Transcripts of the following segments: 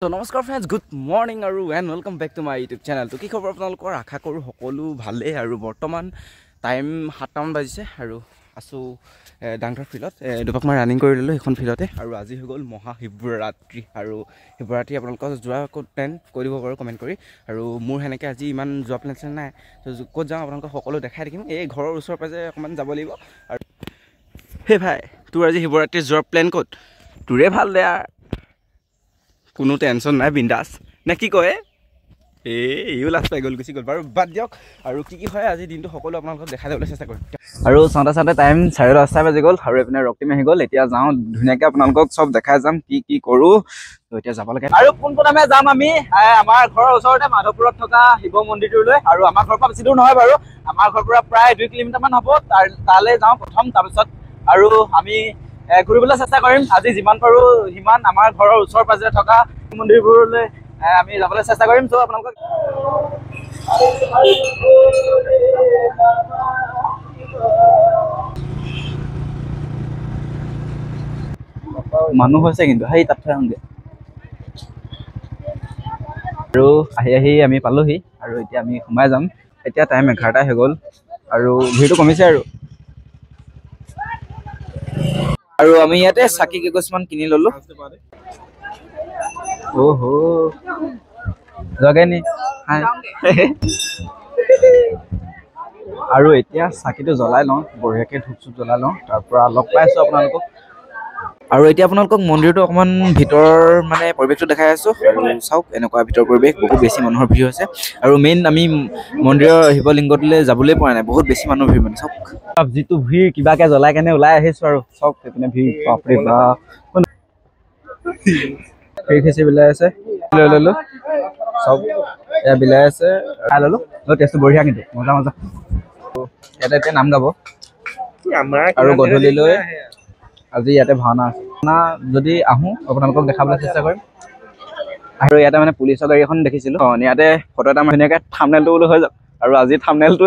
So namaskar friends, good morning and welcome back to my YouTube channel. To ki khobar apnalokor akha koru hokolu bhale aru bortoman time 7 মান বাজিছে আৰু আছো ডাংটাৰ ফিল্ডত দুপাক মই running কৰি ললো এখন ফিল্ডতে আৰু আজি হৈ গল মহা শিৱৰাত্ৰি আৰু শিৱৰাত্ৰি আপোনালোকৰ যোৱা প্লেন কৰিব পাৰো কমেন্ট কৰি আৰু মোৰ হেনেকে আজি ইমান যোৱা প্লেন নাই তো ক'ত যাওঁ আপোনালোকক সকলো দেখাই দিম এই ঘৰৰ ওচৰ পাজে অকমান যাব লাগিব আৰু হে ভাই তোৰ আজি শিৱৰাত্ৰি যোৱা প্লেন ক'ত তোৰে ভাল দে কোনো টেনশন নাই বিন্দাস না কি কয় ইউ লাষ্ট পাই গল গুছি গল বাৰু বাদ দিয়ক আৰু কি হয় আজি দিনটো সকলো আপোনালোকক দেখাই দিবলৈ চেষ্টা কৰিম আৰু চাওঁতে টাইম 10:30 বাজি গল আৰু এপিনে ৰক্তিম আহি গল এতিয়া যাওঁ ধুনীয়াকৈ আপোনালোকক সব দেখাই যাম কি কৰো তো এতিয়া যাব লাগে আৰু কোনকোনামে যাম আমি আমাৰ ঘৰৰ ওচৰতে মাধৱপুৰত থকা শিৱ মন্দিৰটোলৈ আৰু আমাৰ ঘৰৰ পৰা বেছি দূৰ নহয় বাৰু আমাৰ ঘৰৰ পৰা প্ৰায় 2 কিলোমিটাৰ মান হ'ব তালৈ যাওঁ প্ৰথম তাৰপিছত আৰু আমি ঘুৰিবলৈ চেষ্টা কৰিম আজি যিমান পাৰো হিমান আমাৰ ঘৰৰ ওচৰ পাজৰে থকা মন্দিৰবোৰলৈ আমি যাবলৈ চেষ্টা কৰিম তো আপোনালোকক মানুহ হৈছে কিন্তু হেই তাত থাকোঁগে আৰু আহি আমি পালোহি আৰু এতিয়া আমি সোমাই যাম এতিয়া টাইম 11টা হৈ গ'ল আৰু ভিৰটো কমিছে আৰু আমি ইয়াতে চাকি কেগছমান কিনি ললো ওহো জগেনি হাই আৰু এতিয়া চাকিটো জ্বলাই লওঁ বঢ়িয়াকে ধূপ জ্বলাই লওঁ তাৰ পৰা লগ পাইছো আপোনালোকক আৰু এতিয়া আপোনালোকক মন্দিৰটো অকমান ভিতৰ মানে পৰিৱেশটো দেখাই আছো আৰু চাওক এনেকুৱা ভিতৰ পৰিৱেশ বহুত বেছি মানুহৰ ভিৰ হৈছে আৰু মেইন আমি মন্দিৰৰ শিৱলিংগটোলৈ যাবলৈ পৰা নাই বহুত বেছি মানুহৰ ভিৰ মানে চাওক যিটো ভিৰ কিবাকে জ্বলাই কেনে ওলাই আহিছো আৰু চাওক এপিনে ভিৰ বাপৰে বাপ খেচি বিলাই আছে ললো চব এয়া বিলাই আছে খাই ললো টেষ্টটো বঢ়িয়া কিন্তু মজা ইয়াতে এতিয়া নাম গাব আৰু গধূলিলৈ আজি ইয়াতে ভাওনা আছে যদি আহোঁ আপোনালোকক দেখাবলৈ চেষ্টা কৰিম আৰু ইয়াতে মানে পুলিচৰ গাড়ী এখন দেখিছিলোঁ ইয়াতে ফটো এটা ধুনীয়াকৈ থাম্বনেইলটো বোলো হৈ যাওক আৰু আজি থাম্বনেইলটো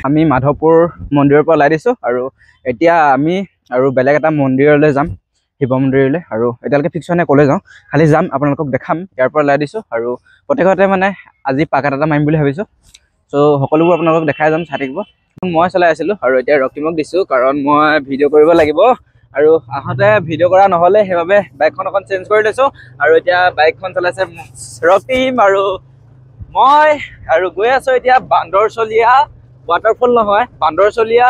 আমি মাধৱপুৰ মন্দিৰৰ পৰা ওলাই দিছোঁ আৰু এতিয়া আমি আৰু বেলেগ এটা মন্দিৰলৈ যাম শিৱ মন্দিৰলৈ আৰু এতিয়ালৈকে ফিক্স হোৱা নাই ক'লৈ যাওঁ খালি যাম আপোনালোকক দেখাম ইয়াৰ পৰা ওলাই দিছোঁ আৰু প্ৰত্যেকতে মানে আজি পাকাত এটা মাৰিম বুলি ভাবিছোঁ চ' সকলোবোৰ আপোনালোকক দেখাই যাম চাই থাকিব মই চলাই আছিলোঁ আৰু এতিয়া ৰক্তিমক দিছোঁ কাৰণ মই ভিডিঅ' কৰিব লাগিব আৰু আহোঁতে ভিডিঅ' কৰা নহ'লে সেইবাবে বাইকখন অকণ চেঞ্জ কৰি লৈছোঁ আৰু এতিয়া বাইকখন চলাইছে ৰক্তিম আৰু মই আৰু গৈ আছোঁ এতিয়া বান্দৰচলীয়া ৱাটাৰফল নহয় বান্দৰচলীয়া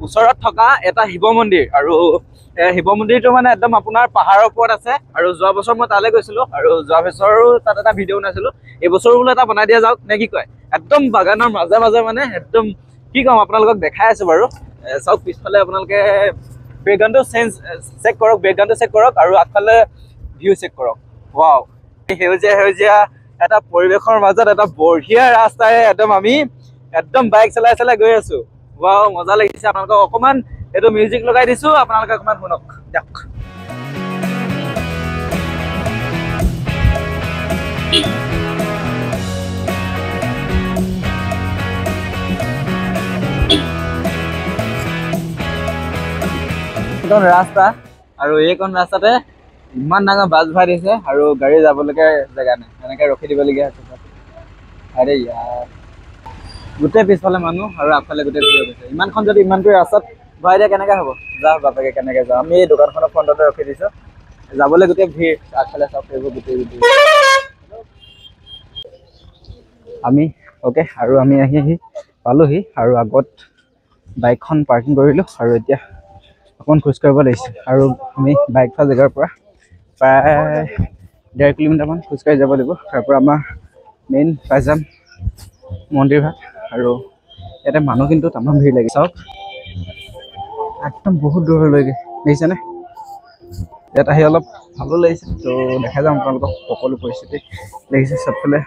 ওচৰত থকা এটা শিৱ মন্দিৰ আৰু শিৱ মন্দিৰটো মানে একদম আপোনাৰ পাহাৰৰ ওপৰত আছে আৰু যোৱা বছৰ মই তালৈ গৈছিলোঁ আৰু যোৱা বছৰো তাত এটা ভিডিঅ' বনাইছিলোঁ এই বছৰো বোলে এটা বনাই দিয়া যাওক নে কি কয় একদম বাগানৰ মাজে মানে একদম কি ক'ম আপোনালোকক দেখাই আছোঁ বাৰু চাওক পিছফালে আপোনালোকে বেকগ্ৰাউণ্ডটো চেক কৰক আৰু আগফালে ভিউ চেক কৰক ৱাও সেউজীয়া এটা পৰিৱেশৰ মাজত এটা বঢ়িয়া ৰাস্তাৰে আমি একদম বাইক চলাই গৈ আছোঁ ৱাও মজা লাগিছে আপোনালোকক অকণমান এইটো মিউজিক লগাই দিছোঁ আপোনালোকে অকণমান শুনক দিয়ক এইখন ৰাস্তা আৰু এইখন ৰাস্তাতে ইমান ডাঙৰ বাছ ভৰাই দিছে আৰু গাড়ী যাবলৈকে জেগা নাই এনেকৈ ৰখি দিবলগীয়া আছে আৰে ইয়াৰ গোটেই পিছফালে মানুহ আৰু আগফালে গোটেই ভিৰ হৈছে ইমানখন যদি ইমানটো ৰাস্তাত ভৰাই দিয়া কেনেকৈ হ'ব যা বাপেকে কেনেকৈ যাওঁ আমি এই দোকানখনৰ ফ্ৰণ্টতে ৰখি দিছোঁ যাবলৈ গোটেই ভিৰ আগফালে চব সেইবোৰ গোটেই আমি অ'কে আৰু আমি আহি পালোহি আৰু আগত বাইকখন পাৰ্কিং কৰিলোঁ আৰু এতিয়া অকণমান খোজ কাঢ়িব লাগিছে আৰু আমি বাইক থোৱা জেগাৰ পৰা প্ৰায় 1.5 কিলোমিটাৰমান খোজকাঢ়ি যাব লাগিব তাৰ পৰা আমাৰ মেইন পাই যাম মন্দিৰ ভাগ আৰু ইয়াতে মানুহ কিন্তু তামাম ভিৰ লাগি চাওক একদম বহুত দূৰলৈকে দেখিছেনে ইয়াত আহি অলপ ভালো লাগিছে তো দেখাই যাম আপোনালোকক সকলো পৰিস্থিতি দেখিছে চবফালে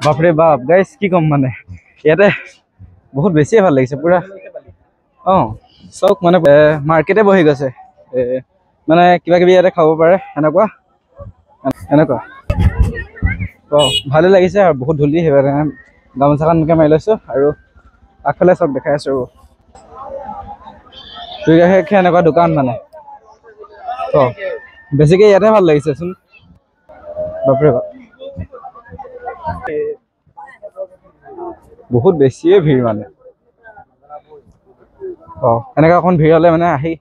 বাপৰে বাপ গাইজ কি ক'ম মানে ইয়াতে বহুত বেছিয়ে ভাল লাগিছে পুৰা চব মানে মাৰ্কেটে বহি গৈছে মানে কিবা কিবি ইয়াতে খাব পাৰে এনেকুৱা ভালে লাগিছে আৰু বহুত ধূলি সেইকাৰণে গামোচাখন এনেকৈ মাৰি লৈছোঁ আৰু আগফালে চব দেখাই আছোঁ এনেকুৱা দোকান মানে বেছিকে ইয়াতে ভাল লাগিছেচোন বাপৰে বাপ বহুত বেছিয়ে ভিৰ মানে এনেকুৱা অকণ ভিৰ হ'লে মানে আহি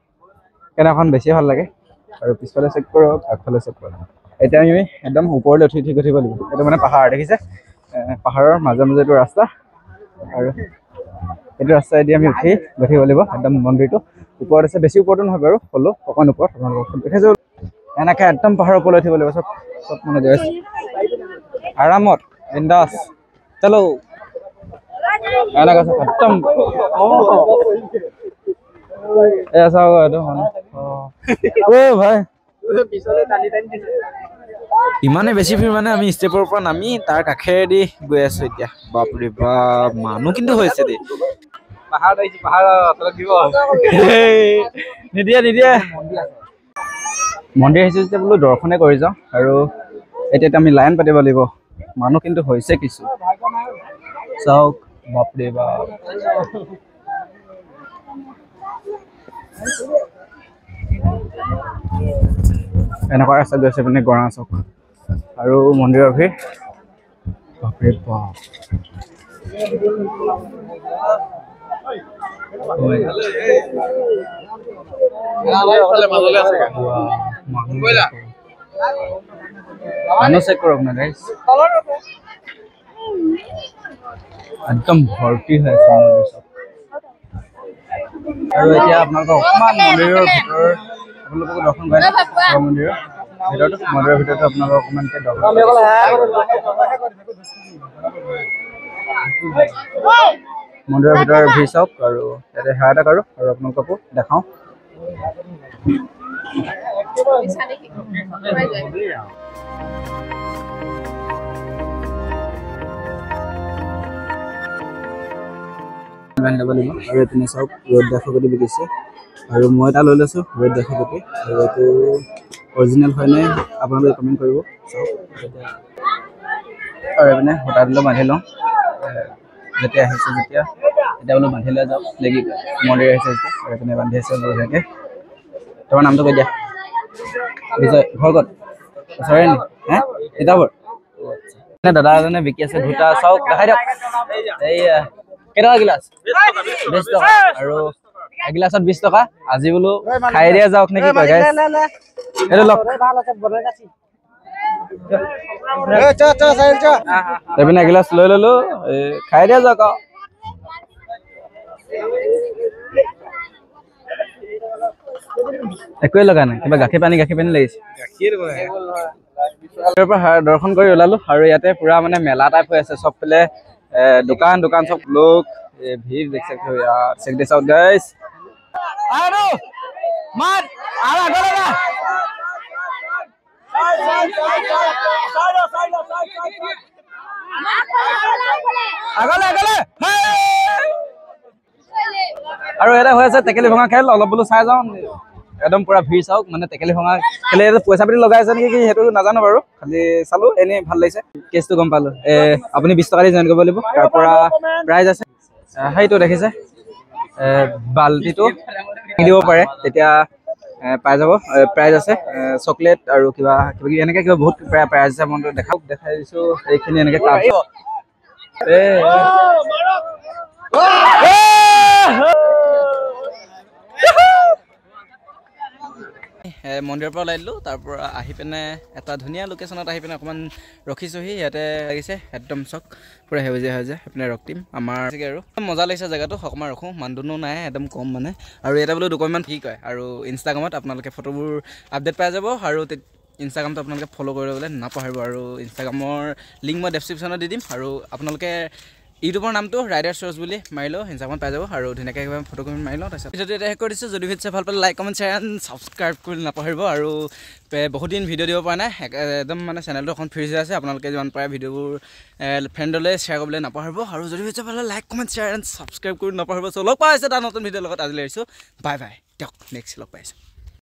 কেনেখন বেছি ভাল লাগে আৰু পিছফালে চেক কৰক আগফালে চেক কৰক এতিয়া আমি একদম ওপৰলৈ উঠিব লাগিব এইটো মানে পাহাৰ দেখিছে পাহাৰৰ মাজে মাজে এইটো ৰাস্তা আৰু এইটো ৰাস্তাইদি আমি উঠি গঠিব লাগিব একদম মন্দিৰটো ওপৰত আছে বেছি ওপৰতো নহয় বাৰু হ'লেও অকণ ওপৰত আপোনালোকক দেখাইছোঁ এনেকৈ একদম পাহাৰৰ ওপৰলৈ উঠিব লাগিব চব মানে গৈ আছে আৰামত বিন্দাছ চলো এনেকৈ একদম এয়া চাওক এইটো ভাই ইমানে বেছি ভিৰ মানে আমি ষ্টেপৰ পৰা নামি তাৰ কাষেৰেদি গৈ আছো এতিয়া বাপৰে বাপ মানুহ কিন্তু হৈছে দেই পাহাৰত আহিছো পাহাৰত দিব নিদিয়ে মন্দিৰ আহিছো যেতিয়া বোলো দৰ্শনে কৰি যাওঁ আৰু এতিয়া আমি লাইন পাতিব লাগিব মানুহ কিন্তু হৈছে কিছু চাওক বাপৰে বাপ এনেকুৱা ৰাস্তা গৈছে মানে গড়া চক আৰু মন্দিৰৰ ভিৰ বাপৰে বাপ মানুহ চেক কৰক না গাইজ একদম ভৰ্তি হৈ আছে মন্দিৰ চব আৰু এতিয়া আপোনালোকক অকণমান মন্দিৰৰ ভিতৰ আপোনালোকক দৰ্শন কৰে মন্দিৰৰ ভিতৰতো আপোনালোকক অকণমানকৈ দৰ্শন মন্দিৰৰ ভিতৰৰ ভিৰ চাওক আৰু ইয়াতে সেৱা এটা কৰোঁ আৰু আপোনালোককো দেখাওঁ ল'ব লাগিব আৰু এইপিনে চাওক ৰেড দাসপতি বিকিছে আৰু মই এটা লৈ লৈছোঁ ৰেড দাসপতি আৰু এইটো অৰিজিনেল হয়নে আপোনালোকে কমেণ্ট কৰিব চাওক আৰু এইপিনে সূতাটো বান্ধি লওঁ যেতিয়া আহিছোঁ এতিয়া বোলো বান্ধি লৈ যাওক লাগি মন্দিৰ আহিছে এতিয়া আৰু এইপিনে বান্ধি আছে বঢ়িয়াকৈ তোমাৰ নামটো কৈ দিয়া বিজয় ঘৰ ক'ত ওচৰে নি হে তিতাবৰ দাদা এজনে বিকি আছে দুটা চাওক দেখাই দিয়ক এইয়া কেইটকা গিলাচ 20 টকা আৰু এগিলাচত 20 টকা আজি বোলো খাই দিয়া যাওক নেকি কয় গাইছ এইটো লওক এইপিনে এগিলাচ লৈ ললো খাই দিয়া যাওক একোৱে লগা নাই কিবা গাখীৰ পানী লাগিছে দৰ্শন কৰি ওলালো আৰু ইয়াতে পুৰা মানে মেলা টাইপ হৈ আছে চবফালে দোকান সব লোক ভিৰ দেখ सकते हो यार check this out guys आरो मार आरा गलेगा আগলে আৰু এটা হৈ আছে টেকেলি ভঙা খেল অলপ বলো চাই যাওঁ একদম পুৰা ভিৰ চাওক মানে টেকেলি ভঙা খেলে পইচা পাতি লগাই আছে নেকি কি সেইটো নাজানো বাৰু খালি চালো এনে ভাল লাগিছে কেছটো গম পালো আপুনি 20 টকা দি জয়েন কৰিব লাগিব তাৰ পৰা প্ৰাইজ আছে সেইটো দেখিছে বালতিটো দিব পাৰে তেতিয়া পাই যাব প্ৰাইজ আছে চকলেট আৰু কিবা এনেকৈ কিবা বহুত প্ৰাইজ আছে মই দেখাই দিছোঁ এইখিনি এনেকৈ মন্দিৰৰ পৰা ওলাই দিলোঁ তাৰ পৰা আহি পিনে এটা ধুনীয়া লোকেশ্যনত আহি পিনে অকণমান ৰখিছোঁহি ইয়াতে লাগিছে একদম চক পুৰা সেউজীয়া হৈ যায় সেইপিনে ৰক্তিম আমাৰ আৰু মজা লাগিছে জেগাটো অকণমান ৰখোঁ মানুহো নাই একদম কম মানে আৰু ইয়াতে বোলো দুকমান কি কয় আৰু ইনষ্টাগ্ৰামত আপোনালোকে ফটোবোৰ আপডেট পাই যাব আৰু ইনষ্টাগ্ৰামটো আপোনালোকে ফ'ল' কৰি ল'বলৈ নাপাহৰিব আৰু ইনষ্টাগ্ৰামৰ লিংক মই ডেছক্ৰিপশ্যনত দি দিম আৰু আপোনালোকে ইউটিউবৰ নামটো ৰাইডাৰ শ্ব'জ বুলি মাৰি লওঁ ইনষ্টাগ্ৰামত পাই যাব আৰু ধুনীয়াকৈ ফটো কপি মাৰি লওঁ তাৰপিছত ভিডিঅ'টো এতিয়া শেষ কৰি দিছোঁ যদি ভিডিঅ' ভাল পালে like comment share and subscribe কৰি নাপাহৰিব আৰু বহুত দিন ভিডিঅ' দিব পৰা নাই একদম মানে চেনেলটো অকণ ফ্ৰী হৈ আছে আপোনালোকে যিমান পাৰে ভিডিঅ'বোৰ ফ্ৰেণ্ডলৈ শ্বেয়াৰ কৰিবলৈ নাপাহৰিব আৰু যদি ভিডিঅ' ভাল পালে like comment share and subscribe কৰি নাপাহৰিব চ' লগ পাই আছে তাৰ নতুন ভিডিঅ'ৰ লগত আজিলৈ আহিছোঁ বাই বাই দিয়ক নেক্সট লগ পাইছোঁ